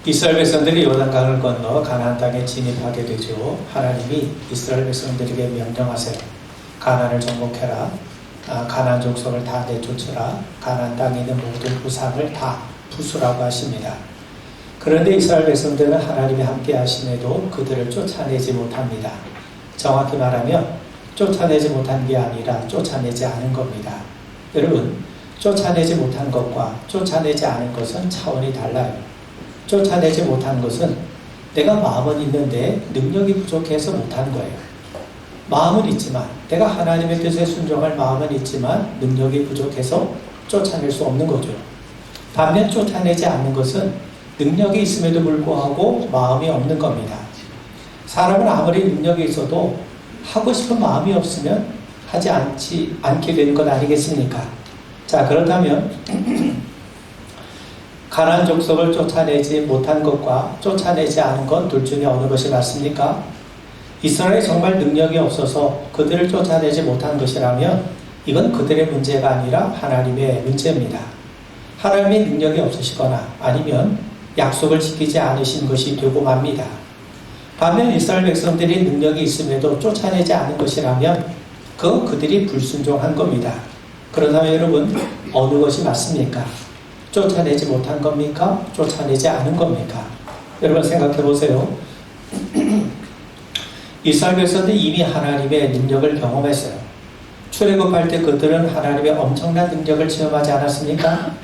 이스라엘 백성들이 요단강을 건너 가나안 땅에 진입하게 되죠. 하나님이 이스라엘 백성들에게 명령하세요. 가나안을 정복해라. 가나안 족속을 다 내쫓으라. 가나안 땅에 있는 모든 우상을 다 부수라고 하십니다. 그런데 이스라엘 백성들은 하나님이 함께 하심에도 그들을 쫓아내지 못합니다. 정확히 말하면 쫓아내지 못한 게 아니라 쫓아내지 않은 겁니다. 여러분, 쫓아내지 못한 것과 쫓아내지 않은 것은 차원이 달라요. 쫓아내지 못한 것은 내가 마음은 있는데 능력이 부족해서 못한 거예요. 마음은 있지만, 내가 하나님의 뜻에 순종할 마음은 있지만 능력이 부족해서 쫓아낼 수 없는 거죠. 반면 쫓아내지 않는 것은 능력이 있음에도 불구하고 마음이 없는 겁니다. 사람은 아무리 능력이 있어도 하고 싶은 마음이 없으면 하지 않게 되는 것 아니겠습니까? 자, 그렇다면 가나안 족속을 쫓아내지 못한 것과 쫓아내지 않은 것 둘 중에 어느 것이 맞습니까? 이스라엘이 정말 능력이 없어서 그들을 쫓아내지 못한 것이라면 이건 그들의 문제가 아니라 하나님의 문제입니다. 하나님의 능력이 없으시거나 아니면 약속을 지키지 않으신 것이 되고 맙니다. 반면 이스라엘 백성들이 능력이 있음에도 쫓아내지 않은 것이라면 그건 그들이 불순종한 겁니다. 그렇다면 여러분, 어느 것이 맞습니까? 쫓아내지 못한 겁니까? 쫓아내지 않은 겁니까? 여러분 생각해 보세요. 이스라엘 백성들이 이미 하나님의 능력을 경험했어요. 출애굽할 때 그들은 하나님의 엄청난 능력을 체험하지 않았습니까?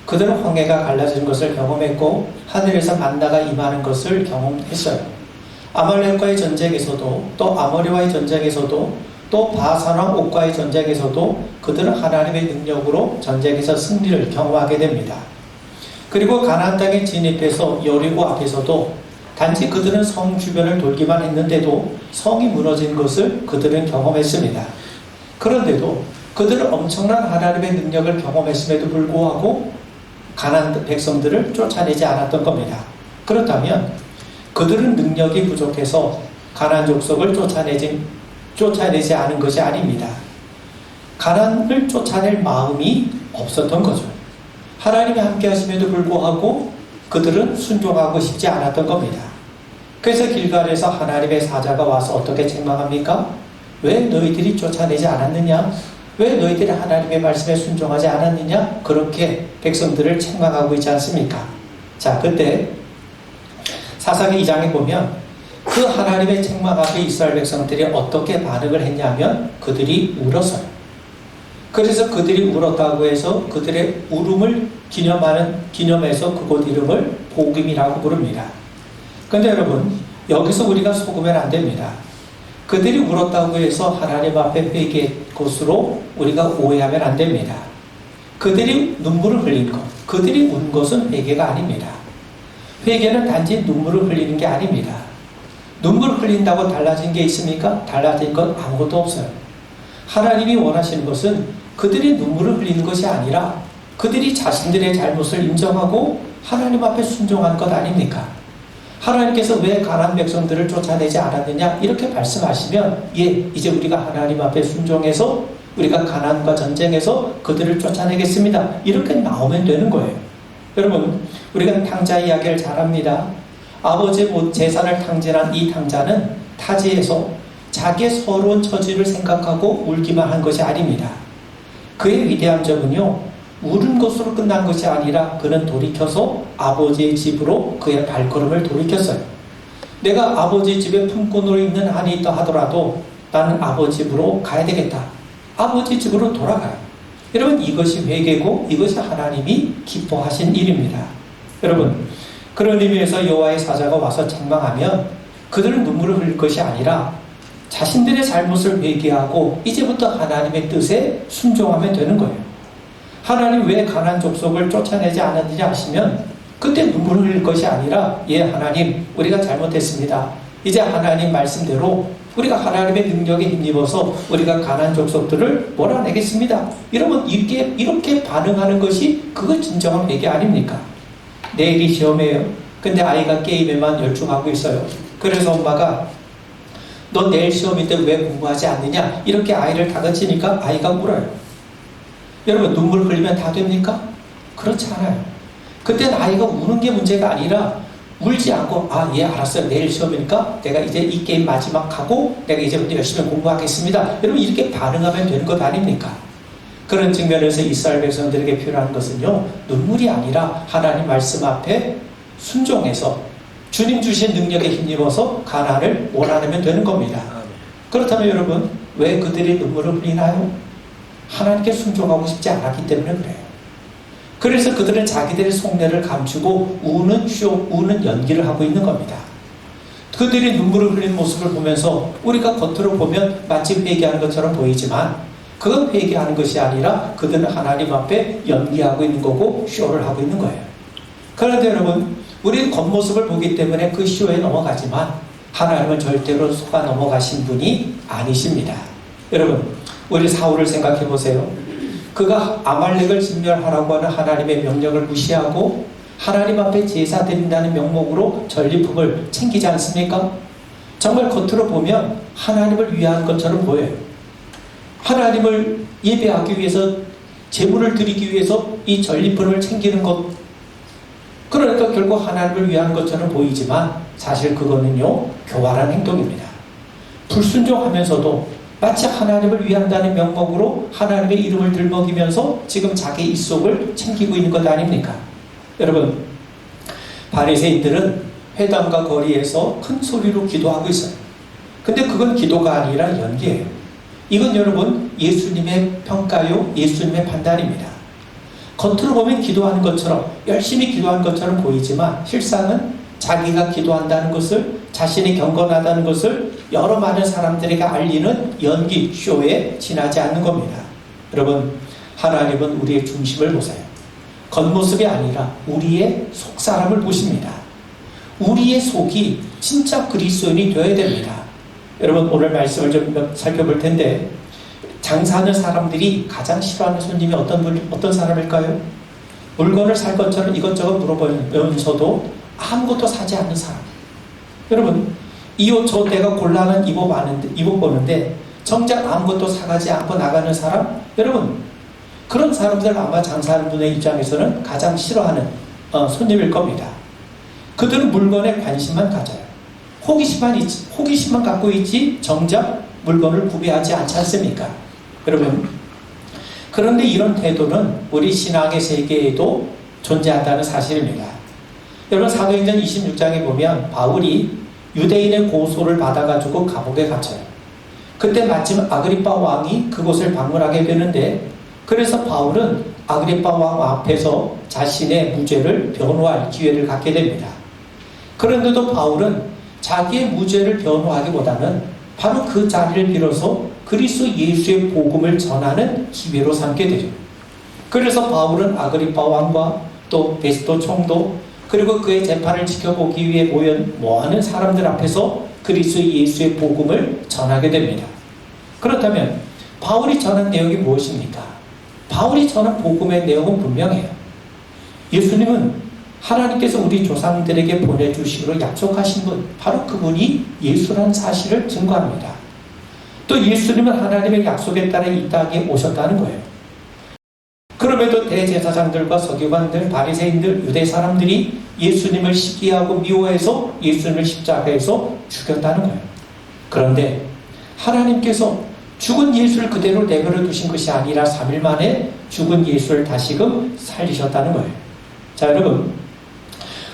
그들은 홍해가 갈라진 것을 경험했고 하늘에서 만나가 임하는 것을 경험했어요. 아말렉과의 전쟁에서도, 또 아모리와의 전쟁에서도, 또 바산왕 옥과의 전쟁에서도 그들은 하나님의 능력으로 전쟁에서 승리를 경험하게 됩니다. 그리고 가나안 땅에 진입해서 여리고 앞에서도 단지 그들은 성 주변을 돌기만 했는데도 성이 무너진 것을 그들은 경험했습니다. 그런데도 그들은 엄청난 하나님의 능력을 경험했음에도 불구하고 가나안 백성들을 쫓아내지 않았던 겁니다. 그렇다면 그들은 능력이 부족해서 가나안 족속을 쫓아내지 않은 것이 아닙니다. 가나안을 쫓아낼 마음이 없었던 거죠. 하나님이 함께 하심에도 불구하고 그들은 순종하고 싶지 않았던 겁니다. 그래서 길갈에서 하나님의 사자가 와서 어떻게 책망합니까? 왜 너희들이 쫓아내지 않았느냐? 왜 너희들이 하나님의 말씀에 순종하지 않았느냐? 그렇게 백성들을 책망하고 있지 않습니까? 자, 그때 사사기 2장에 보면 그 하나님의 책망 앞에 이스라엘 백성들이 어떻게 반응을 했냐면 그들이 울었어요. 그래서 그들이 울었다고 해서 그들의 울음을 기념해서 그곳 이름을 복임이라고 부릅니다. 그런데 여러분, 여기서 우리가 속으면 안 됩니다. 그들이 울었다고 해서 하나님 앞에 회개의 것으로 우리가 오해하면 안 됩니다. 그들이 눈물을 흘린 것, 그들이 운 것은 회개가 아닙니다. 회개는 단지 눈물을 흘리는 게 아닙니다. 눈물을 흘린다고 달라진 게 있습니까? 달라진 건 아무것도 없어요. 하나님이 원하시는 것은 그들이 눈물을 흘리는 것이 아니라 그들이 자신들의 잘못을 인정하고 하나님 앞에 순종한 것 아닙니까? 하나님께서 왜 가나안 백성들을 쫓아내지 않았느냐? 이렇게 말씀하시면 이제 우리가 하나님 앞에 순종해서 우리가 가나안과 전쟁에서 그들을 쫓아내겠습니다. 이렇게 나오면 되는 거예요. 여러분, 우리가 탕자 이야기를 잘 합니다. 아버지의 재산을 탕진한 이 탕자는 타지에서 자기의 서러운 처지를 생각하고 울기만 한 것이 아닙니다. 그의 위대한 점은요, 울은 것으로 끝난 것이 아니라 그는 돌이켜서 아버지의 집으로 그의 발걸음을 돌이켰어요. 내가 아버지 집에 품꾼으로 있는 한이 있다 하더라도 나는 아버지 집으로 가야 되겠다. 아버지 집으로 돌아가요. 여러분, 이것이 회개고 이것이 하나님이 기뻐하신 일입니다. 여러분, 그런 의미에서 여호와의 사자가 와서 책망하면 그들은 눈물을 흘릴 것이 아니라 자신들의 잘못을 회개하고 이제부터 하나님의 뜻에 순종하면 되는 거예요. 하나님 왜 가나안 족속을 쫓아내지 않았느냐 하시면 그때 눈물을 흘릴 것이 아니라 하나님, 우리가 잘못했습니다. 이제 하나님 말씀대로 우리가 하나님의 능력에 힘입어서 우리가 가나안 족속들을 몰아내겠습니다. 이러면 이렇게 반응하는 것이 그거 진정한 회개 아닙니까? 내일이 시험이에요. 근데 아이가 게임에만 열중하고 있어요. 그래서 엄마가 너 내일 시험인데 왜 공부하지 않느냐? 이렇게 아이를 다그치니까 아이가 울어요. 여러분, 눈물 흘리면 다 됩니까? 그렇지 않아요. 그때는 아이가 우는 게 문제가 아니라 울지 않고 예 알았어요. 내일 시험이니까 내가 이제 이 게임 마지막 하고 내가 이제부터 열심히 공부하겠습니다. 여러분 이렇게 반응하면 되는 것 아닙니까? 그런 측면에서 이스라엘 백성들에게 필요한 것은요, 눈물이 아니라 하나님 말씀 앞에 순종해서 주님 주신 능력에 힘입어서 가나안을 몰아내면 되는 겁니다. 그렇다면 여러분 왜 그들이 눈물을 흘리나요? 하나님께 순종하고 싶지 않았기 때문에 그래요. 그래서 그들은 자기들의 속내를 감추고 우는 연기를 하고 있는 겁니다. 그들이 눈물을 흘리는 모습을 보면서 우리가 겉으로 보면 마치 회개하는 것처럼 보이지만 그건 회개하는 것이 아니라 그들은 하나님 앞에 연기하고 있는 거고 쇼를 하고 있는 거예요. 그런데 여러분 우리는 겉모습을 보기 때문에 그 쇼에 넘어가지만 하나님은 절대로 속아 넘어가신 분이 아니십니다. 여러분 우리 사울을 생각해 보세요. 그가 아말렉을 진멸하라고 하는 하나님의 명령을 무시하고 하나님 앞에 제사 드린다는 명목으로 전리품을 챙기지 않습니까? 정말 겉으로 보면 하나님을 위한 것처럼 보여요. 하나님을 예배하기 위해서 제물을 드리기 위해서 이 전리품을 챙기는 것, 그러니까 결국 하나님을 위한 것처럼 보이지만 사실 그거는요 교활한 행동입니다. 불순종하면서도 마치 하나님을 위한다는 명목으로 하나님의 이름을 들먹이면서 지금 자기 입속을 챙기고 있는 것 아닙니까? 여러분 바리새인들은 회당과 거리에서 큰 소리로 기도하고 있어요. 근데 그건 기도가 아니라 연기예요. 이건 여러분 예수님의 평가요, 예수님의 판단입니다. 겉으로 보면 기도하는 것처럼 열심히 기도하는 것처럼 보이지만 실상은 자기가 기도한다는 것을, 자신이 경건하다는 것을 여러 많은 사람들에게 알리는 연기, 쇼에 지나지 않는 겁니다. 여러분 하나님은 우리의 중심을 보세요. 겉모습이 아니라 우리의 속사람을 보십니다. 우리의 속이 진짜 그리스도인이 되어야 됩니다. 여러분 오늘 말씀을 좀 살펴볼 텐데 장사하는 사람들이 가장 싫어하는 손님이 어떤 사람일까요? 물건을 살 것처럼 이것저것 물어보면서도 아무것도 사지 않는 사람. 여러분 이 옷 저 내가 곤란한 입어보는데 정작 아무것도 사가지 않고 나가는 사람, 여러분 그런 사람들 아마 장사하는 분의 입장에서는 가장 싫어하는 손님일 겁니다. 그들은 물건에 관심만 가져요. 호기심만 갖고 있지 정작 물건을 구비하지 않지 않습니까? 여러분 그런데 이런 태도는 우리 신앙의 세계에도 존재한다는 사실입니다. 여러분 사도행전 26장에 보면 바울이 유대인의 고소를 받아가지고 감옥에 갇혀요. 그때 마침 아그리빠 왕이 그곳을 방문하게 되는데 그래서 바울은 아그리빠 왕 앞에서 자신의 무죄를 변호할 기회를 갖게 됩니다. 그런데도 바울은 자기의 무죄를 변호하기보다는 바로 그 자리를 빌어서 그리스도 예수의 복음을 전하는 기회로 삼게 되죠. 그래서 바울은 아그리빠 왕과 또 베스도 총독 그리고 그의 재판을 지켜보기 위해 모여는 사람들 앞에서 그리스도 예수의 복음을 전하게 됩니다. 그렇다면 바울이 전한 내용이 무엇입니까? 바울이 전한 복음의 내용은 분명해요. 예수님은 하나님께서 우리 조상들에게 보내주시기로 약속하신 분, 바로 그분이 예수라는 사실을 증거합니다. 또 예수님은 하나님의 약속에 따라 이 땅에 오셨다는 거예요. 그럼에도 대제사장들과 서기관들, 바리새인들, 유대 사람들이 예수님을 시기하고 미워해서 예수님을 십자가에서 죽였다는 거예요. 그런데 하나님께서 죽은 예수를 그대로 내버려 두신 것이 아니라 3일 만에 죽은 예수를 다시금 살리셨다는 거예요. 자, 여러분,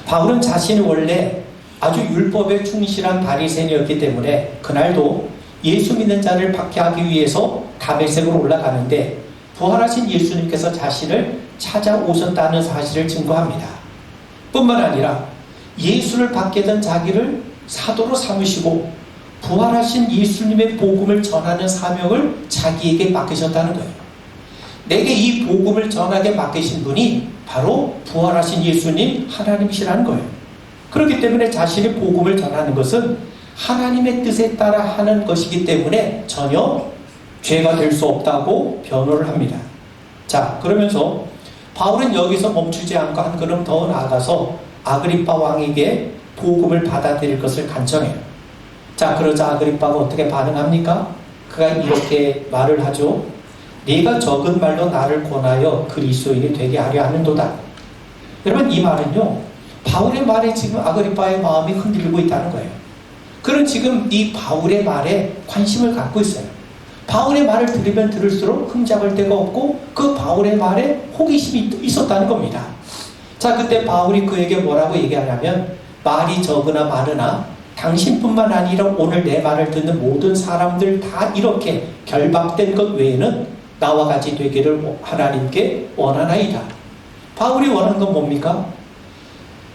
바울은 자신이 원래 아주 율법에 충실한 바리새인이었기 때문에 그날도 예수 믿는 자를 박해하기 위해서 다메섹으로 올라가는데 부활하신 예수님께서 자신을 찾아오셨다는 사실을 증거합니다. 뿐만 아니라 예수를 받게던 자기를 사도로 삼으시고 부활하신 예수님의 복음을 전하는 사명을 자기에게 맡기셨다는 거예요. 내게 이 복음을 전하게 맡기신 분이 바로 부활하신 예수님 하나님이시라는 거예요. 그렇기 때문에 자신의 복음을 전하는 것은 하나님의 뜻에 따라 하는 것이기 때문에 전혀 죄가 될 수 없다고 변호를 합니다. 자, 그러면서 바울은 여기서 멈추지 않고 한 걸음 더 나아가서 아그리빠 왕에게 복음을 받아들일 것을 간청해요. 자, 그러자 아그리빠가 어떻게 반응합니까? 그가 이렇게 말을 하죠. 네가 적은 말로 나를 권하여 그리스도인이 되게 하려 하는도다. 여러분, 이 말은요, 바울의 말에 지금 아그리빠의 마음이 흔들리고 있다는 거예요. 그는 지금 이 바울의 말에 관심을 갖고 있어요. 바울의 말을 들으면 들을수록 흠잡을 데가 없고 그 바울의 말에 호기심이 있었다는 겁니다. 자, 그때 바울이 그에게 뭐라고 얘기하냐면 말이 적으나 많으나 당신뿐만 아니라 오늘 내 말을 듣는 모든 사람들 다 이렇게 결박된 것 외에는 나와 같이 되기를 하나님께 원하나이다. 바울이 원하는 건 뭡니까?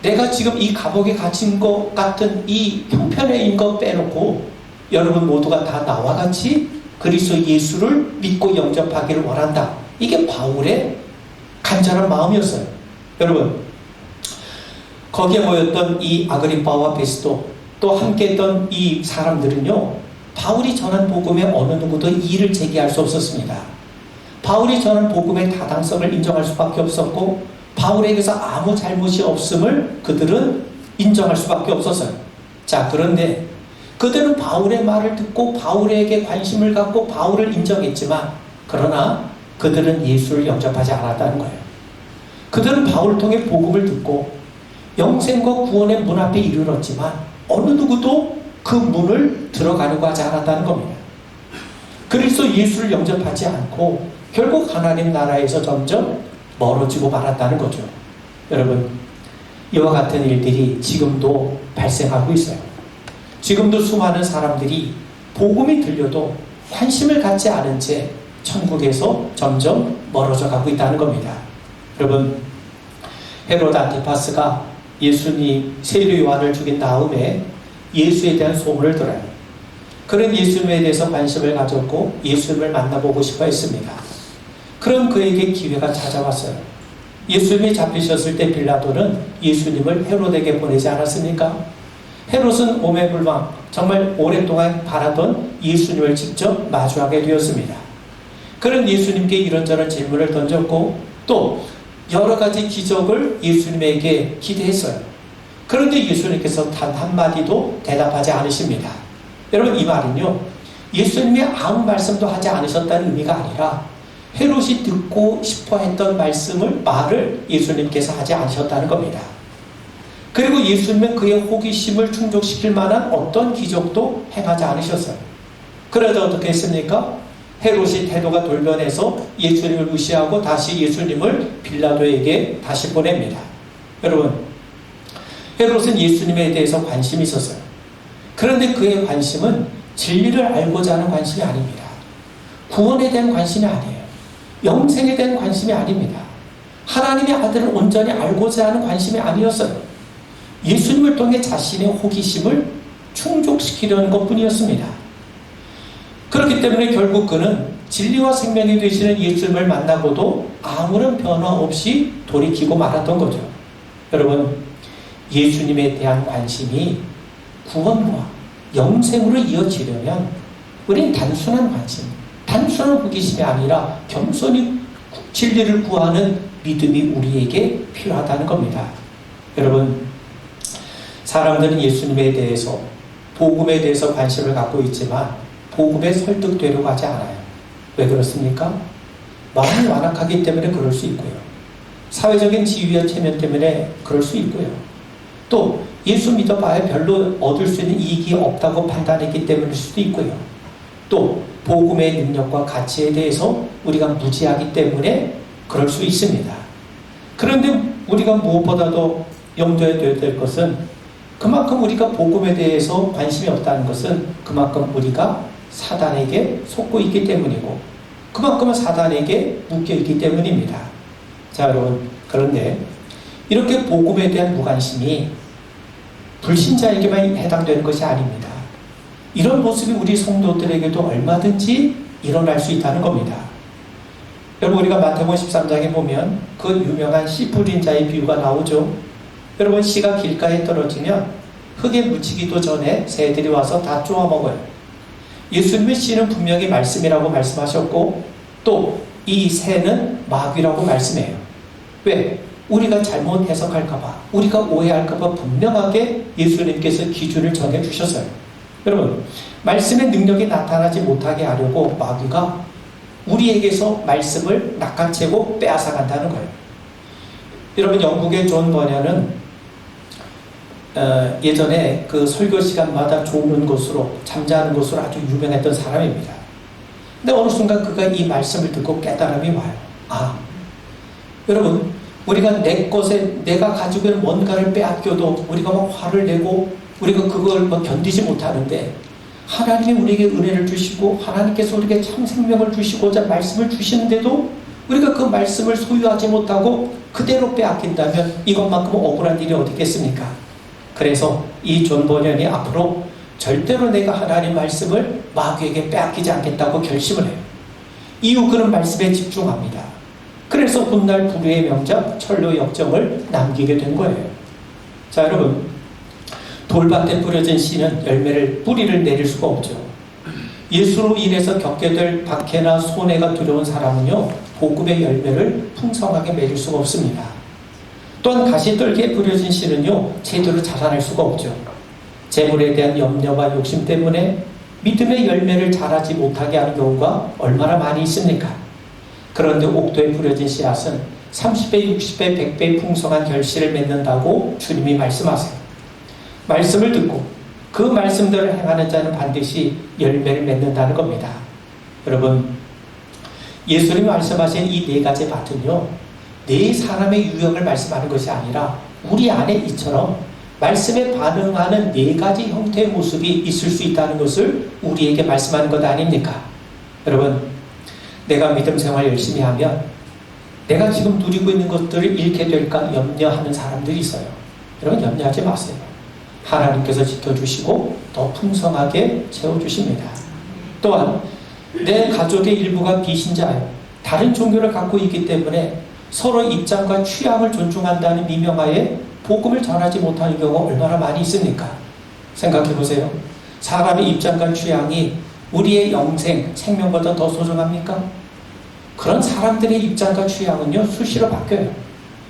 내가 지금 이 감옥에 갇힌 것 같은 이 형편의 것 빼놓고 여러분 모두가 다 나와 같이 그리스도 예수를 믿고 영접하기를 원한다. 이게 바울의 간절한 마음이었어요. 여러분, 거기에 모였던 이 아그리빠와 베스도 또 함께했던 이 사람들은요, 바울이 전한 복음에 어느 누구도 이의를 제기할 수 없었습니다. 바울이 전한 복음의 타당성을 인정할 수밖에 없었고 바울에게서 아무 잘못이 없음을 그들은 인정할 수밖에 없었어요. 자, 그런데 그들은 바울의 말을 듣고 바울에게 관심을 갖고 바울을 인정했지만 그러나 그들은 예수를 영접하지 않았다는 거예요. 그들은 바울을 통해 복음을 듣고 영생과 구원의 문 앞에 이르렀지만 어느 누구도 그 문을 들어가려고 하지 않았다는 겁니다. 그래서 예수를 영접하지 않고 결국 하나님 나라에서 점점 멀어지고 말았다는 거죠. 여러분, 이와 같은 일들이 지금도 발생하고 있어요. 지금도 수많은 사람들이 복음이 들려도 관심을 갖지 않은 채 천국에서 점점 멀어져 가고 있다는 겁니다. 여러분, 헤롯 안티파스가 예수님 세례 요한을 죽인 다음에 예수에 대한 소문을 들어요. 그는 예수님에 대해서 관심을 가졌고 예수님을 만나보고 싶어 했습니다. 그런 그에게 기회가 찾아왔어요. 예수님이 잡히셨을 때 빌라도는 예수님을 헤롯에게 보내지 않았습니까? 헤롯은 오매불망 정말 오랫동안 바라던 예수님을 직접 마주하게 되었습니다. 그는 예수님께 이런저런 질문을 던졌고 또 여러 가지 기적을 예수님에게 기대했어요. 그런데 예수님께서 단 한마디도 대답하지 않으십니다. 여러분, 이 말은요, 예수님이 아무 말씀도 하지 않으셨다는 의미가 아니라 헤롯이 듣고 싶어 했던 말을 예수님께서 하지 않으셨다는 겁니다. 그리고 예수님은 그의 호기심을 충족시킬 만한 어떤 기적도 행하지 않으셨어요. 그러다 어떻게 했습니까? 헤롯이 태도가 돌변해서 예수님을 무시하고 다시 예수님을 빌라도에게 다시 보냅니다. 여러분, 헤롯은 예수님에 대해서 관심이 있었어요. 그런데 그의 관심은 진리를 알고자 하는 관심이 아닙니다. 구원에 대한 관심이 아니에요. 영생에 대한 관심이 아닙니다. 하나님의 아들을 온전히 알고자 하는 관심이 아니었어요. 예수님을 통해 자신의 호기심을 충족시키려는 것뿐이었습니다. 그렇기 때문에 결국 그는 진리와 생명이 되시는 예수님을 만나고도 아무런 변화 없이 돌이키고 말았던 거죠. 여러분, 예수님에 대한 관심이 구원과 영생으로 이어지려면 우린 단순한 관심, 단순한 호기심이 아니라 겸손히 진리를 구하는 믿음이 우리에게 필요하다는 겁니다. 여러분, 사람들은 예수님에 대해서, 복음에 대해서 관심을 갖고 있지만 복음에 설득되려고 하지 않아요. 왜 그렇습니까? 마음이 완악하기 때문에 그럴 수 있고요. 사회적인 지위와 체면 때문에 그럴 수 있고요. 또 예수 믿어봐야 별로 얻을 수 있는 이익이 없다고 판단했기 때문일 수도 있고요. 또 복음의 능력과 가치에 대해서 우리가 무지하기 때문에 그럴 수 있습니다. 그런데 우리가 무엇보다도 염두에 둬야 될 것은 그만큼 우리가 복음에 대해서 관심이 없다는 것은 그만큼 우리가 사단에게 속고 있기 때문이고 그만큼은 사단에게 묶여 있기 때문입니다. 자, 여러분, 그런데 이렇게 복음에 대한 무관심이 불신자에게만 해당되는 것이 아닙니다. 이런 모습이 우리 성도들에게도 얼마든지 일어날 수 있다는 겁니다. 여러분, 우리가 마태복음 13장에 보면 그 유명한 씨 뿌린 자의 비유가 나오죠. 여러분, 씨가 길가에 떨어지면 흙에 묻히기도 전에 새들이 와서 다 쪼아 먹어요. 예수님의 씨는 분명히 말씀이라고 말씀하셨고 또 이 새는 마귀라고 말씀해요. 왜? 우리가 잘못 해석할까봐, 우리가 오해할까봐 분명하게 예수님께서 기준을 정해주셨어요. 여러분, 말씀의 능력이 나타나지 못하게 하려고 마귀가 우리에게서 말씀을 낚아채고 빼앗아간다는 거예요. 여러분, 영국의 존 버녀는 예전에 그 설교 시간마다 조는 곳으로, 잠자는 곳으로 아주 유명했던 사람입니다. 근데 어느 순간 그가 이 말씀을 듣고 깨달음이 와요. 아, 여러분, 우리가 내 것에, 내가 가지고 있는 뭔가를 빼앗겨도 우리가 막 화를 내고 우리가 그걸 막 견디지 못하는데, 하나님이 우리에게 은혜를 주시고 하나님께서 우리에게 참 생명을 주시고자 말씀을 주시는데도 우리가 그 말씀을 소유하지 못하고 그대로 빼앗긴다면 이것만큼 억울한 일이 어디 있겠습니까? 그래서 이 존 버년이 앞으로 절대로 내가 하나님 말씀을 마귀에게 빼앗기지 않겠다고 결심을 해요. 이후 그는 말씀에 집중합니다. 그래서 훗날 불후의 명작 철로 역정을 남기게 된 거예요. 자, 여러분, 돌밭에 뿌려진 씨는 뿌리를 내릴 수가 없죠. 예수로 인해서 겪게 될 박해나 손해가 두려운 사람은요, 복음의 열매를 풍성하게 맺을 수가 없습니다. 또한 가시떨기에 뿌려진 씨는요, 제대로 자라날 수가 없죠. 재물에 대한 염려와 욕심 때문에 믿음의 열매를 자라지 못하게 하는 경우가 얼마나 많이 있습니까? 그런데 옥토에 뿌려진 씨앗은 30배, 60배, 100배 풍성한 결실을 맺는다고 주님이 말씀하세요. 말씀을 듣고 그 말씀대로 행하는 자는 반드시 열매를 맺는다는 겁니다. 여러분, 예수님이 말씀하신 이 네 가지 밭은요, 네 사람의 유형을 말씀하는 것이 아니라 우리 안에 이처럼 말씀에 반응하는 네 가지 형태의 모습이 있을 수 있다는 것을 우리에게 말씀하는 것 아닙니까? 여러분, 내가 믿음 생활 열심히 하면 내가 지금 누리고 있는 것들을 잃게 될까 염려하는 사람들이 있어요. 여러분, 염려하지 마세요. 하나님께서 지켜주시고 더 풍성하게 채워주십니다. 또한 내 가족의 일부가 비신자예요. 다른 종교를 갖고 있기 때문에 서로 입장과 취향을 존중한다는 미명하에 복음을 전하지 못하는 경우가 얼마나 많이 있습니까? 생각해 보세요. 사람의 입장과 취향이 우리의 영생, 생명보다 더 소중합니까? 그런 사람들의 입장과 취향은요, 수시로 바뀌어요.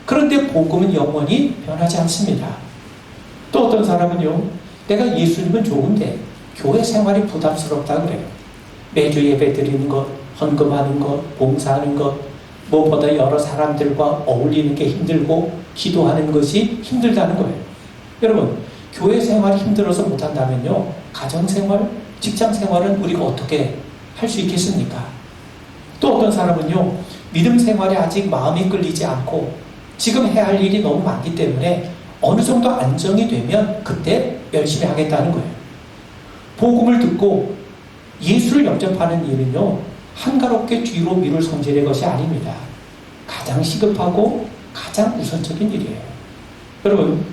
그런데 복음은 영원히 변하지 않습니다. 또 어떤 사람은요, 내가 예수님은 좋은데 교회 생활이 부담스럽다 그래요. 매주 예배 드리는 것, 헌금하는 것, 봉사하는 것, 무엇보다 여러 사람들과 어울리는 게 힘들고 기도하는 것이 힘들다는 거예요. 여러분, 교회 생활이 힘들어서 못한다면요, 가정생활, 직장생활은 우리가 어떻게 할 수 있겠습니까? 또 어떤 사람은요, 믿음 생활에 아직 마음이 끌리지 않고 지금 해야 할 일이 너무 많기 때문에 어느 정도 안정이 되면 그때 열심히 하겠다는 거예요. 복음을 듣고 예수를 영접하는 일은요, 한가롭게 뒤로 미룰 성질의 것이 아닙니다. 가장 시급하고 가장 우선적인 일이에요. 여러분,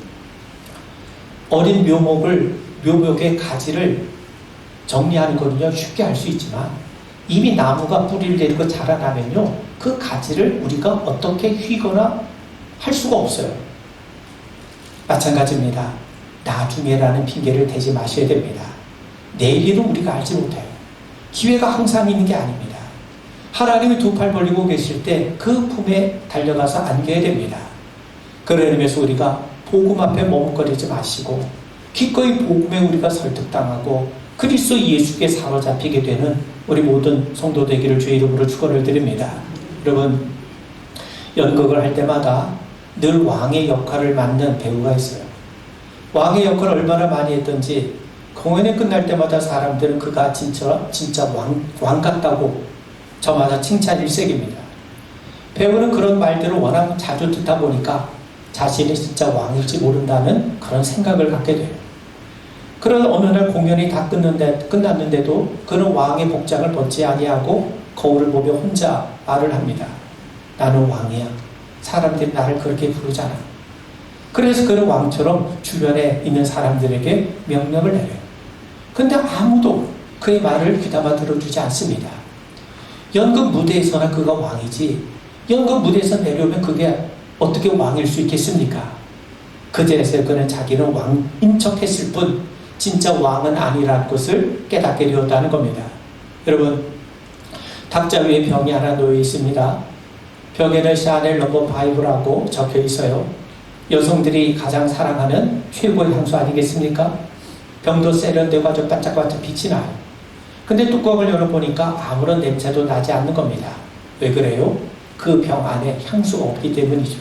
어린 묘목의 가지를 정리하는 거는요, 쉽게 할 수 있지만 이미 나무가 뿌리를 내리고 자라나면요, 그 가지를 우리가 어떻게 휘거나 할 수가 없어요. 마찬가지입니다. 나중에라는 핑계를 대지 마셔야 됩니다. 내일 일은 우리가 알지 못해요. 기회가 항상 있는 게 아닙니다. 하나님이 두 팔 벌리고 계실 때 그 품에 달려가서 안겨야 됩니다. 그런 의미에서 우리가 복음 앞에 머뭇거리지 마시고 기꺼이 복음에 우리가 설득당하고 그리스도 예수께 사로잡히게 되는 우리 모든 성도 되기를 주의 이름으로 축원을 드립니다. 여러분, 연극을 할 때마다 늘 왕의 역할을 맡는 배우가 있어요. 왕의 역할을 얼마나 많이 했던지 공연이 끝날 때마다 사람들은 그가 진짜 왕 같다고 저마다 칭찬 일색입니다. 배우는 그런 말들을 워낙 자주 듣다 보니까 자신이 진짜 왕일지 모른다는 그런 생각을 갖게 돼요. 그런 어느 날 공연이 다 끝났는데도 그는 왕의 복장을 벗지 아니하고 거울을 보며 혼자 말을 합니다. 나는 왕이야. 사람들이 나를 그렇게 부르잖아. 그래서 그는 왕처럼 주변에 있는 사람들에게 명령을 내려요. 근데 아무도 그의 말을 귀담아 들어주지 않습니다. 연극 무대에서나 그가 왕이지, 연극 무대에서 내려오면 그게 어떻게 왕일 수 있겠습니까? 그 자리에서 그는 자기는 왕인 척했을 뿐 진짜 왕은 아니라는 것을 깨닫게 되었다는 겁니다. 여러분, 탁자 위에 병이 하나 놓여 있습니다. 벽에는 샤넬 넘버 5라고 적혀 있어요. 여성들이 가장 사랑하는 최고의 향수 아니겠습니까? 병도 세련되고 아주 반짝반짝 빛이 나요. 근데 뚜껑을 열어보니까 아무런 냄새도 나지 않는 겁니다. 왜 그래요? 그 병 안에 향수가 없기 때문이죠.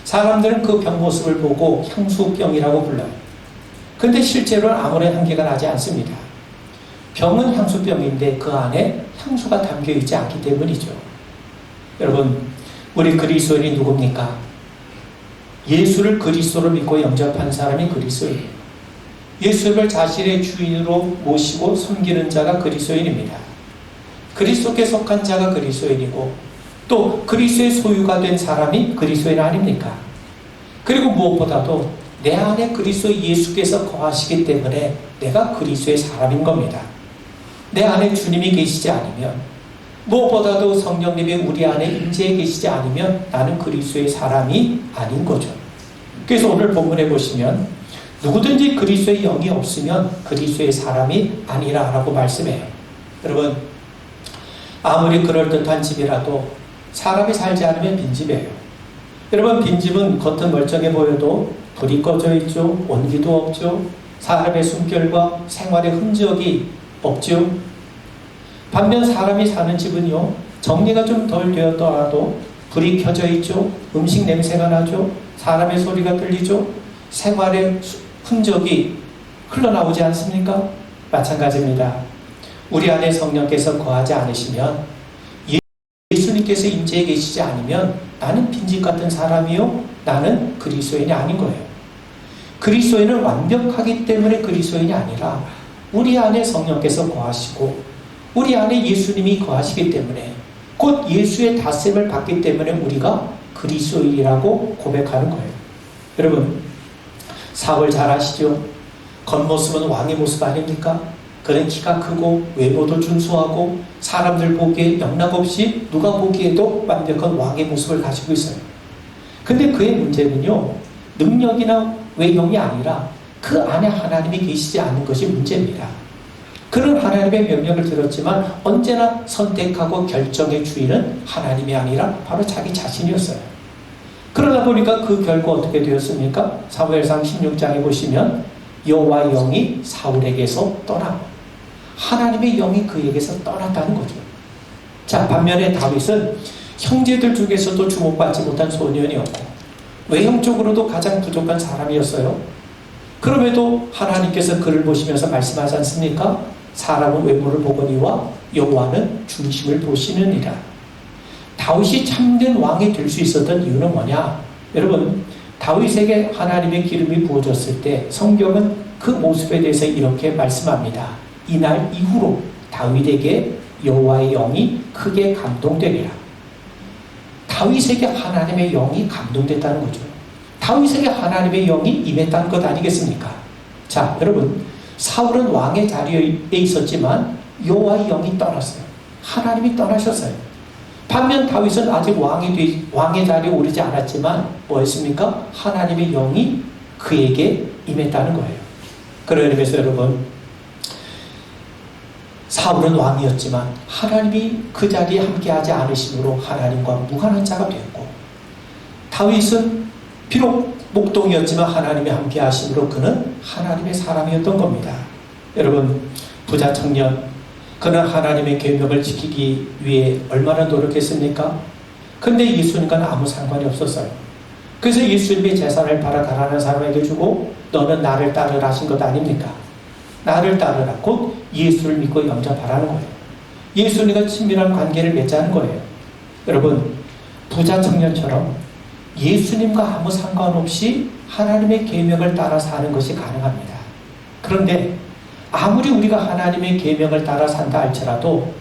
사람들은 그 병 모습을 보고 향수병이라고 불러요. 근데 실제로는 아무런 향기가 나지 않습니다. 병은 향수병인데 그 안에 향수가 담겨 있지 않기 때문이죠. 여러분, 우리 그리스도인이 누굽니까? 예수를 그리스도로 믿고 영접한 사람이 그리스도인이에요. 예수를 자신의 주인으로 모시고 섬기는 자가 그리스도인입니다. 그리스도께 속한 자가 그리스도인이고 또 그리스도의 소유가 된 사람이 그리스도인 아닙니까? 그리고 무엇보다도 내 안에 그리스도 예수께서 거하시기 때문에 내가 그리스도의 사람인 겁니다. 내 안에 주님이 계시지 않으면, 무엇보다도 성령님이 우리 안에 임재해 계시지 않으면 나는 그리스도의 사람이 아닌 거죠. 그래서 오늘 본문에 보시면 누구든지 그리스도의 영이 없으면 그리스도의 사람이 아니라라고 말씀해요. 여러분, 아무리 그럴듯한 집이라도 사람이 살지 않으면 빈집이에요. 여러분, 빈집은 겉은 멀쩡해 보여도 불이 꺼져 있죠. 온기도 없죠. 사람의 숨결과 생활의 흔적이 없죠. 반면 사람이 사는 집은요, 정리가 좀 덜 되었더라도 불이 켜져 있죠. 음식 냄새가 나죠. 사람의 소리가 들리죠. 생활의 흔적이 흘러나오지 않습니까? 마찬가지입니다. 우리 안에 성령께서 거하지 않으시면, 예수님께서 임재해 계시지 않으면 나는 빈집 같은 사람이요, 나는 그리스도인이 아닌 거예요. 그리스도인은 완벽하기 때문에 그리스도인이 아니라 우리 안에 성령께서 거하시고 우리 안에 예수님이 거하시기 때문에, 곧 예수의 닷셈을 받기 때문에 우리가 그리스도인이라고 고백하는 거예요. 여러분, 사울 잘 아시죠? 겉모습은 왕의 모습 아닙니까? 그는 키가 크고 외모도 준수하고 사람들 보기에 영락없이 누가 보기에도 완벽한 왕의 모습을 가지고 있어요. 근데 그의 문제는요, 능력이나 외형이 아니라 그 안에 하나님이 계시지 않는 것이 문제입니다. 그는 하나님의 명령을 들었지만 언제나 선택하고 결정의 주인은 하나님이 아니라 바로 자기 자신이었어요. 그러다 보니까 그 결과 어떻게 되었습니까? 사무엘상 16장에 보시면 여호와의 영이 사울에게서 떠나고 하나님의 영이 그에게서 떠났다는 거죠. 자, 반면에 다윗은 형제들 중에서도 주목받지 못한 소년이었고 외형적으로도 가장 부족한 사람이었어요. 그럼에도 하나님께서 그를 보시면서 말씀하지 않습니까? 사람은 외모를 보거니와 여호와는 중심을 보시느니라. 다윗이 참된 왕이 될 수 있었던 이유는 뭐냐? 여러분, 다윗에게 하나님의 기름이 부어졌을 때 성경은 그 모습에 대해서 이렇게 말씀합니다. 이날 이후로 다윗에게 여호와의 영이 크게 감동되리라. 다윗에게 하나님의 영이 감동됐다는 거죠. 다윗에게 하나님의 영이 임했다는 것 아니겠습니까? 자, 여러분, 사울은 왕의 자리에 있었지만 여호와의 영이 떠났어요. 하나님이 떠나셨어요. 반면 다윗은 아직 왕의 자리에 오르지 않았지만 뭐였습니까? 하나님의 영이 그에게 임했다는 거예요. 그런 의미에서 여러분, 사울은 왕이었지만 하나님이 그 자리에 함께하지 않으심으로 하나님과 무관한 자가 되었고, 다윗은 비록 목동이었지만 하나님이 함께 하심으로 그는 하나님의 사람이었던 겁니다. 여러분, 부자 청년, 그는 하나님의 계명을 지키기 위해 얼마나 노력했습니까? 근데 예수님과는 아무 상관이 없었어요. 그래서 예수님이 재산을 팔아 가난한 사람에게 주고 너는 나를 따르라 하신 것 아닙니까? 나를 따르라, 곧 예수를 믿고 영접하라는 거예요. 예수님과 친밀한 관계를 맺자는 거예요. 여러분, 부자 청년처럼 예수님과 아무 상관없이 하나님의 계명을 따라 사는 것이 가능합니다. 그런데 아무리 우리가 하나님의 계명을 따라 산다 할지라도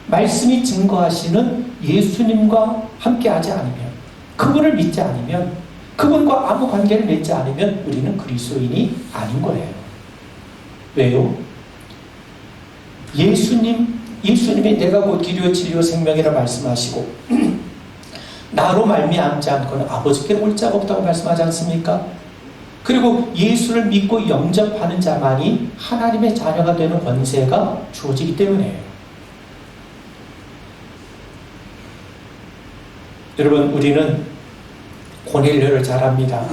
말씀이 증거하시는 예수님과 함께하지 않으면, 그분을 믿지 않으면, 그분과 아무 관계를 맺지 않으면 우리는 그리스도인이 아닌 거예요. 왜요? 예수님이 내가 곧 길이요 진리요 생명이라 말씀하시고 나로 말미암지 않고는 아버지께 올 자가 없다고 말씀하지 않습니까? 그리고 예수를 믿고 영접하는 자만이 하나님의 자녀가 되는 권세가 주어지기 때문이에요. 여러분, 우리는 고넬료를 잘 압니다.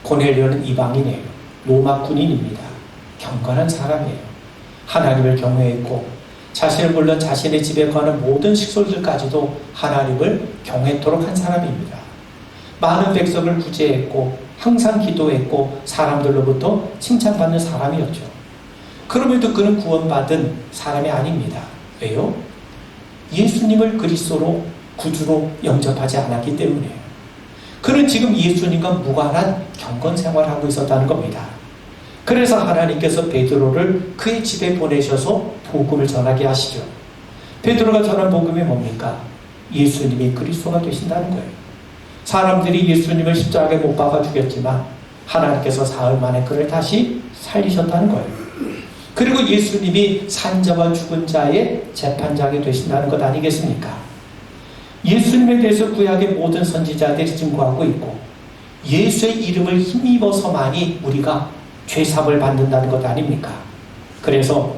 고넬료는 이방인이에요. 로마 군인입니다. 경건한 사람이에요. 하나님을 경외했고 자신을 물론 자신의 집에 거하는 모든 식솔들까지도 하나님을 경외토록 한 사람입니다. 많은 백성을 구제했고 항상 기도했고 사람들로부터 칭찬받는 사람이었죠. 그럼에도 그는 구원받은 사람이 아닙니다. 왜요? 예수님을 그리스도로 구주로 영접하지 않았기 때문이에요. 그는 지금 예수님과 무관한 경건 생활을 하고 있었다는 겁니다. 그래서 하나님께서 베드로를 그의 집에 보내셔서 복음을 전하게 하시죠. 베드로가 전한 복음이 뭡니까? 예수님이 그리스도가 되신다는 거예요. 사람들이 예수님을 십자가에 못 박아 죽였지만 하나님께서 사흘 만에 그를 다시 살리셨다는 거예요. 그리고 예수님이 산자와 죽은 자의 재판장이 되신다는 것 아니겠습니까? 예수님에 대해서 구약의 모든 선지자들이 증거하고 있고 예수의 이름을 힘입어서만이 우리가 죄사함을 받는다는 것 아닙니까? 그래서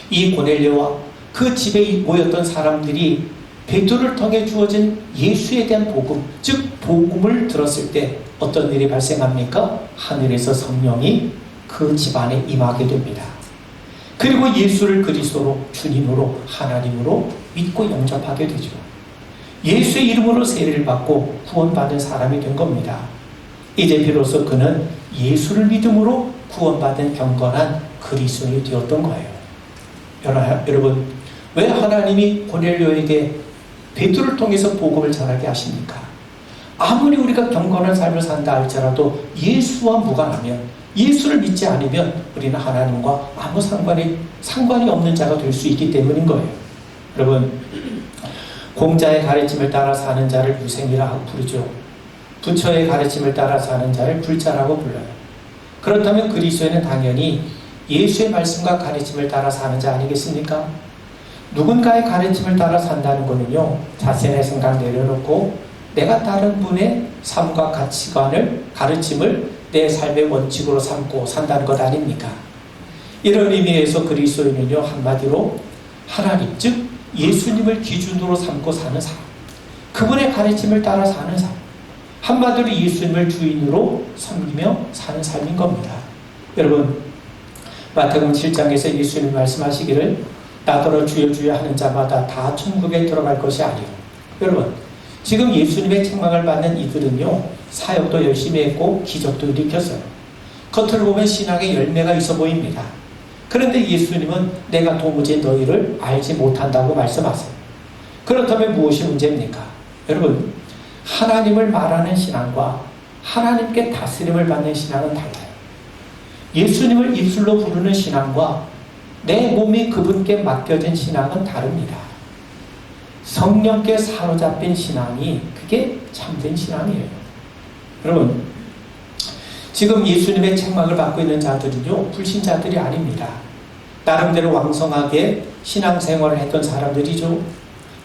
이 고넬료와 그 집에 모였던 사람들이 베드로를 통해 주어진 예수에 대한 복음, 즉 복음을 들었을 때 어떤 일이 발생합니까? 하늘에서 성령이 그 집안에 임하게 됩니다. 그리고 예수를 그리스도로 주님으로 하나님으로 믿고 영접하게 되죠. 예수의 이름으로 세례를 받고 구원받은 사람이 된 겁니다. 이제 비로소 그는 예수를 믿음으로 구원받은 경건한 그리스도인이 되었던 거예요. 여러분, 왜 하나님이 고넬료에게 베드로를 통해서 복음을 전하게 하십니까? 아무리 우리가 경건한 삶을 산다 할지라도 예수와 무관하면, 예수를 믿지 않으면 우리는 하나님과 아무 상관이 없는 자가 될 수 있기 때문인 거예요. 여러분, 공자의 가르침을 따라 사는 자를 유생이라고 부르죠. 부처의 가르침을 따라 사는 자를 불자라고 불러요. 그렇다면 그리스도인은 당연히 예수의 말씀과 가르침을 따라 사는 자 아니겠습니까? 누군가의 가르침을 따라 산다는 것은요, 자신의 생각 내려놓고 내가 다른 분의 삶과 가치관을, 가르침을 내 삶의 원칙으로 삼고 산다는 것 아닙니까? 이런 의미에서 그리스도인은요, 한마디로 하나님, 즉 예수님을 기준으로 삼고 사는 사람, 그분의 가르침을 따라 사는 삶, 한마디로 예수님을 주인으로 섬기며 사는 삶인 겁니다. 여러분, 마태복음 7장에서 예수님이 말씀하시기를 나더러 주여 주여 하는 자마다 다 천국에 들어갈 것이 아니오. 여러분, 지금 예수님의 책망을 받는 이들은요, 사역도 열심히 했고 기적도 일으켰어요. 겉으로 보면 신앙의 열매가 있어 보입니다. 그런데 예수님은 내가 도무지 너희를 알지 못한다고 말씀하세요. 그렇다면 무엇이 문제입니까? 여러분, 하나님을 말하는 신앙과 하나님께 다스림을 받는 신앙은 달라요. 예수님을 입술로 부르는 신앙과 내 몸이 그분께 맡겨진 신앙은 다릅니다. 성령께 사로잡힌 신앙이 그게 참된 신앙이에요. 여러분, 지금 예수님의 책망을 받고 있는 자들은요, 불신자들이 아닙니다. 나름대로 왕성하게 신앙생활을 했던 사람들이죠.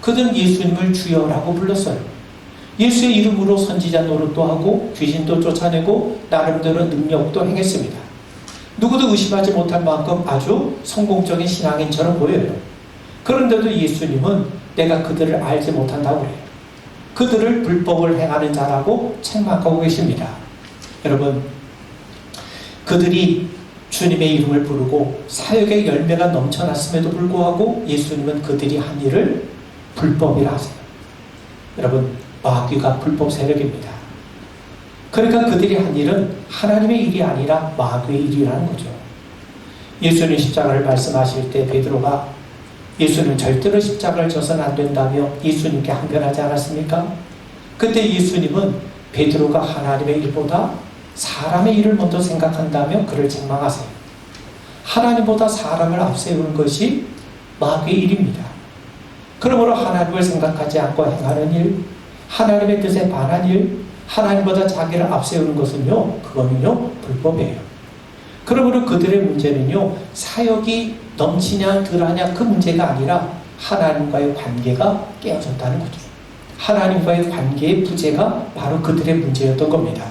그들은 예수님을 주여라고 불렀어요. 예수의 이름으로 선지자 노릇도 하고 귀신도 쫓아내고 나름대로 능력도 행했습니다. 누구도 의심하지 못할 만큼 아주 성공적인 신앙인처럼 보여요. 그런데도 예수님은 내가 그들을 알지 못한다고 그래요. 그들을 불법을 행하는 자라고 책망하고 계십니다. 여러분, 그들이 주님의 이름을 부르고 사역의 열매가 넘쳐났음에도 불구하고 예수님은 그들이 한 일을 불법이라 하세요. 여러분, 마귀가 불법 세력입니다. 그러니까 그들이 한 일은 하나님의 일이 아니라 마귀의 일이라는 거죠. 예수님 십자가를 말씀하실 때 베드로가 예수님 절대로 십자가를 져서는 안 된다며 예수님께 항변하지 않았습니까? 그때 예수님은 베드로가 하나님의 일보다 사람의 일을 먼저 생각한다며 그를 책망하세요. 하나님보다 사람을 앞세우는 것이 마귀의 일입니다. 그러므로 하나님을 생각하지 않고 행하는 일, 하나님의 뜻에 반한 일, 하나님보다 자기를 앞세우는 것은요, 그거는요, 불법이에요. 그러므로 그들의 문제는요, 사역이 넘치냐 덜하냐 그 문제가 아니라 하나님과의 관계가 깨어졌다는 거죠. 하나님과의 관계의 부재가 바로 그들의 문제였던 겁니다.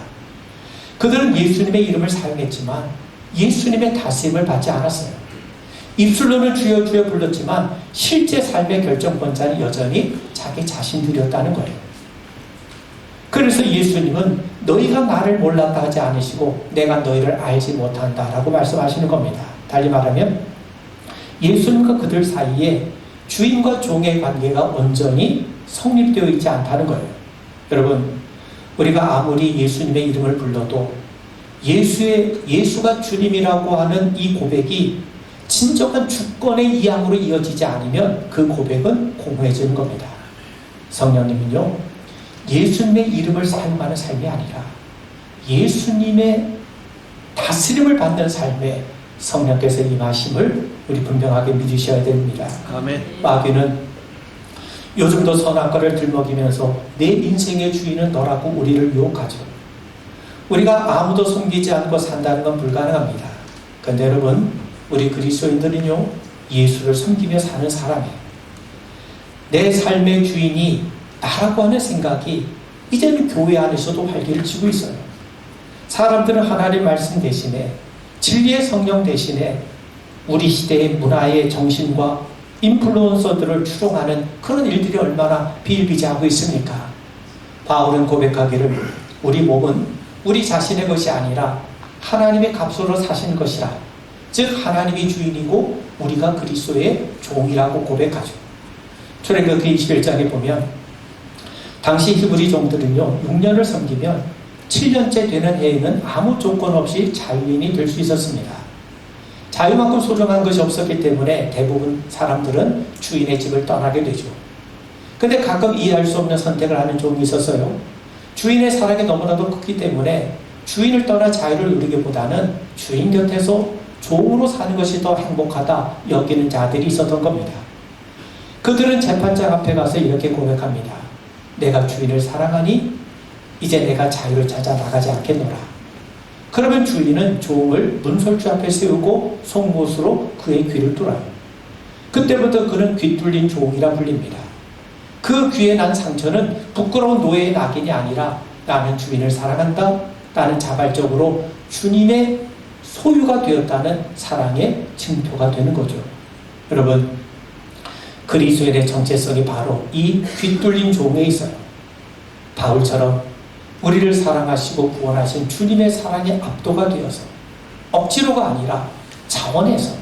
그들은 예수님의 이름을 사용했지만 예수님의 다스림을 받지 않았어요. 입술로는 주여 주여 불렀지만 실제 삶의 결정권자는 여전히 자기 자신들이었다는 거예요. 그래서 예수님은 너희가 나를 몰랐다 하지 않으시고 내가 너희를 알지 못한다라고 말씀하시는 겁니다. 달리 말하면 예수님과 그들 사이에 주인과 종의 관계가 온전히 성립되어 있지 않다는 거예요. 여러분, 우리가 아무리 예수님의 이름을 불러도 예수가 주님이라고 하는 이 고백이 진정한 주권의 이양으로 이어지지 않으면 그 고백은 공허해지는 겁니다. 성령님은요, 예수님의 이름을 사용하는 삶이 아니라 예수님의 다스림을 받는 삶에 성령께서 임하심을 우리 분명하게 믿으셔야 됩니다. 아멘. 마귀는 요즘도 선악과를 들먹이면서 내 인생의 주인은 너라고 우리를 유혹하죠. 우리가 아무도 섬기지 않고 산다는 건 불가능합니다. 그런데 여러분, 우리 그리스도인들은요, 예수를 섬기며 사는 사람이에요. 내 삶의 주인이 나라고 하는 생각이 이제는 교회 안에서도 활기를 치고 있어요. 사람들은 하나님의 말씀 대신에, 진리의 성령 대신에 우리 시대의 문화의 정신과 인플루언서들을 추종하는 그런 일들이 얼마나 비일비재하고 있습니까? 바울은 고백하기를 우리 몸은 우리 자신의 것이 아니라 하나님의 값으로 사신 것이라, 즉 하나님이 주인이고 우리가 그리스도의 종이라고 고백하죠. 출애굽기 21장에 보면 당시 히브리 종들은요, 6년을 섬기면 7년째 되는 해에는 아무 조건 없이 자유인이 될 수 있었습니다. 자유만큼 소중한 것이 없었기 때문에 대부분 사람들은 주인의 집을 떠나게 되죠. 근데 가끔 이해할 수 없는 선택을 하는 종이 있었어요. 주인의 사랑이 너무나도 크기 때문에 주인을 떠나 자유를 누리기보다는 주인 곁에서 종으로 사는 것이 더 행복하다 여기는 자들이 있었던 겁니다. 그들은 재판장 앞에 가서 이렇게 고백합니다. 내가 주인을 사랑하니 이제 내가 자유를 찾아 나가지 않겠노라. 그러면 주인은 종을 문설주 앞에 세우고 송곳으로 그의 귀를 뚫어요. 그때부터 그는 귀 뚫린 종이라 불립니다. 그 귀에 난 상처는 부끄러운 노예의 낙인이 아니라 나는 주인을 사랑한다, 나는 자발적으로 주님의 소유가 되었다는 사랑의 증표가 되는 거죠. 여러분, 그리스도인의 정체성이 바로 이 귀 뚫린 종에 있어요. 바울처럼 우리를 사랑하시고 구원하신 주님의 사랑에 압도가 되어서 억지로가 아니라 자원해서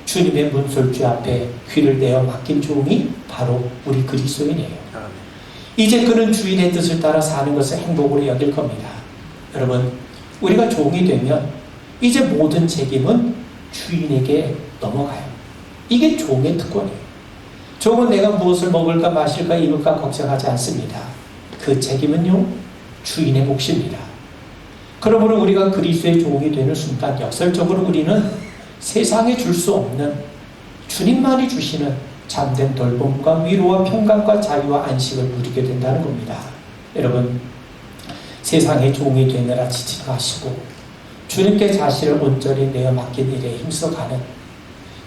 주님의 문설주 앞에 귀를 내어 맡긴 종이 바로 우리 그리스도인이에요. 이제 그는 주인의 뜻을 따라 사는 것을 행복으로 여길 겁니다. 여러분, 우리가 종이 되면 이제 모든 책임은 주인에게 넘어가요. 이게 종의 특권이에요. 종은 내가 무엇을 먹을까 마실까 입을까 걱정하지 않습니다. 그 책임은요, 주인의 몫입니다. 그러므로 우리가 그리스도의 종이 되는 순간 역설적으로 우리는 세상에 줄 수 없는 주님만이 주시는 참된 돌봄과 위로와 평강과 자유와 안식을 누리게 된다는 겁니다. 여러분, 세상의 종이 되느라 지치지 마시고 주님께 자신을 온전히 내어 맡긴 일에 힘써가는,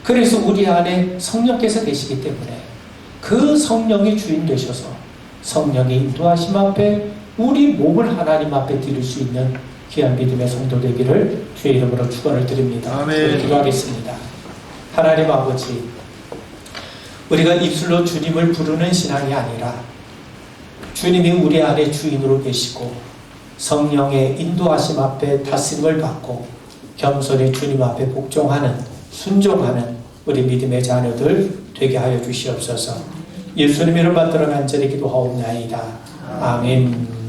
그래서 우리 안에 성령께서 계시기 때문에 그 성령이 주인 되셔서 성령의 인도하심 앞에 우리 몸을 하나님 앞에 드릴 수 있는 귀한 믿음의 성도 되기를 주의 이름으로 축원을 드립니다. 아멘. 기도하겠습니다. 하나님 아버지, 우리가 입술로 주님을 부르는 신앙이 아니라 주님이 우리 안에 주인으로 계시고 성령의 인도하심 앞에 다스림을 받고 겸손히 주님 앞에 복종하는, 순종하는 우리 믿음의 자녀들 되게 하여 주시옵소서. 예수님 이름 받들어 간절히 기도하옵나이다. 아멘.